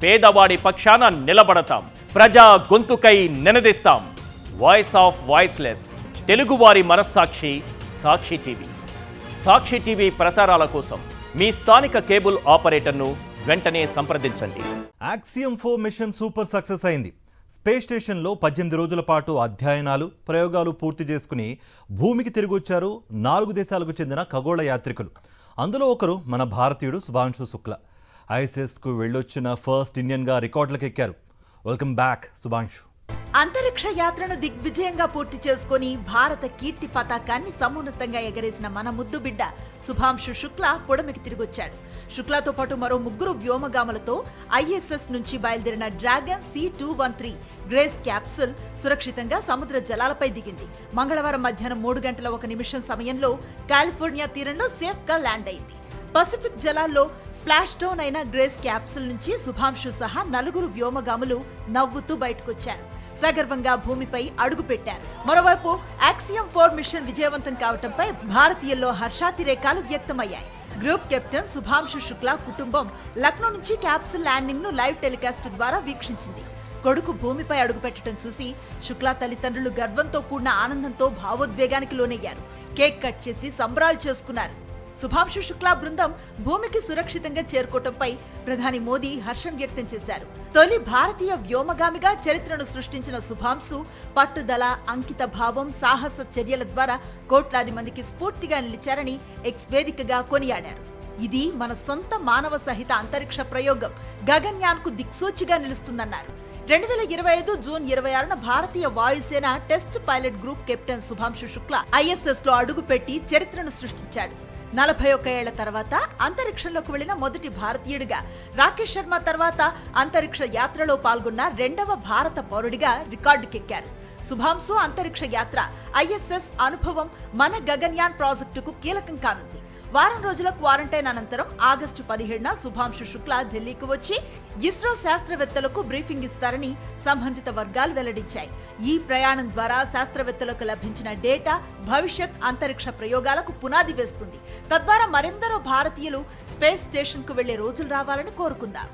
పేదవాడి పక్షాన నిలబడతాం, ప్రజా గొంతుకై నినదిస్తాం. వాయిస్ ఆఫ్ వాయిస్లెస్, తెలుగువారి మనస్సాక్షి సాక్షి టీవీ. సాక్షి టీవీ ప్రసారాల కోసం మీ స్థానిక కేబుల్ ఆపరేటర్ను వెంటనే సంప్రదించండి. యాక్సియం 4 మిషన్ సూపర్ సక్సెస్ అయింది. స్పేస్ స్టేషన్లో 18 రోజుల పాటు అధ్యయనాలు, ప్రయోగాలు పూర్తి చేసుకుని భూమికి తిరిగొచ్చారు 4 దేశాలకు చెందిన ఖగోళ యాత్రికులు. అందులో ఒకరు మన భారతీయుడు శుభాంశు శుక్లా. ఐఎస్ఎస్కు వెళ్ళొచ్చిన ఫస్ట్ ఇండియన్గా రికార్డులకు ఎక్కారు. Welcome back Shubhanshu. అంతరిక్ష యాత్రను దిగ్విజయంగా పూర్తి చేసుకుని భారత కీర్తి పతాకాన్ని సమున్నతంగా ఎగరేసిన మన ముద్దు బిడ్డ శుభాంశు శుక్లా పొడమికి తిరిగొచ్చాడు. శుక్లాతో పాటు మరో 3 వ్యోమగాములతో ఐఎస్ఎస్ నుంచి బయలుదేరిన డ్రాగన్ C213 గ్రేస్ క్యాప్సుల్ సురక్షితంగా సముద్ర జలాలపై దిగింది. మంగళవారం మధ్యాహ్నం 3 గంటల 1 నిమిషం సమయంలో కాలిఫోర్నియా తీరంలో సేఫ్ గా ల్యాండ్ అయింది. పసిఫిక్ జలాల్లో స్ప్లాష్ డౌన్ అయిన గ్రేస్ క్యాప్సుల్ నుంచి శుభాంశు సహా 4 వ్యోమగాములు నవ్వుతూ బయటకొచ్చారు. సగర్వంగా భూమిపై అడుగు పెట్టారు. మరోవైపు యాక్సియం 4 మిషన్ విజయవంతం కావడంపై భారతీయుల్లో హర్షాతిరేకాలు వ్యక్తమయ్యాయి. గ్రూప్ కెప్టెన్ శుభాంశు శుక్లా కుటుంబం లక్నో నుంచి క్యాప్సుల్ ల్యాండింగ్ ను లైవ్ టెలికాస్ట్ ద్వారా వీక్షించింది. కొడుకు భూమిపై అడుగుపెట్టడం చూసి శుక్లా తల్లిదండ్రులు గర్వంతో కూడిన ఆనందంతో భావోద్వేగానికి లోనయ్యారు. కేక్ కట్ చేసి సంబరాలు చేసుకున్నారు. శుభాంశు శుక్లా బృందం భూమికి సురక్షితంగా చేరుకోవటంపై ప్రధాని మోదీ హర్షం వ్యక్తం చేశారు. తొలి భారతీయ వ్యోమగామిగా చరిత్రను సృష్టించిన శుభాంశు పట్టుదల, అంకిత భావం, సాహస చర్యల ద్వారా కోట్లాది మందికి స్ఫూర్తిగా నిలిచారని ఎక్స్ వేదికగా కొనియాడారు. ఇది మన సొంత మానవ సహిత అంతరిక్ష ప్రయోగం గగన్యాన్ కు దిక్సూచిగా నిలుస్తుందన్నారు. 2025 జూన్ 26న భారతీయ వాయుసేన test pilot group captain Shubhanshu Shukla ISS లో అడుగుపెట్టి చరిత్రను సృష్టించాడు. 41 ఏళ్ల తర్వాత అంతరిక్షంలోకి వెళ్లిన మొదటి భారతీయుడిగా, రాకేష్ శర్మ తర్వాత అంతరిక్ష యాత్రలో పాల్గొన్న 2వ భారత పౌరుడిగా రికార్డుకెక్కారు. శుభాంశు అంతరిక్ష యాత్ర, ఐఎస్ఎస్ అనుభవం మన గగన్యాన్ ప్రాజెక్టుకు కీలకం కానుంది. వారం రోజుల క్వారంటైన్ అనంతరం ఆగస్టు 17న శుభాంశు శుక్లా ఢిల్లీకి వచ్చి ఇస్రో శాస్త్రవేత్తలకు బ్రీఫింగ్ ఇస్తారని సంబంధిత వర్గాలు వెల్లడించాయి. ఈ ప్రయాణం ద్వారా శాస్త్రవేత్తలకు లభించిన డేటా భవిష్యత్ అంతరిక్ష ప్రయోగాలకు పునాది వేస్తుంది. తద్వారా మరెందరో భారతీయులు స్పేస్ స్టేషన్ కు వెళ్లే రోజులు రావాలని కోరుకుందాం.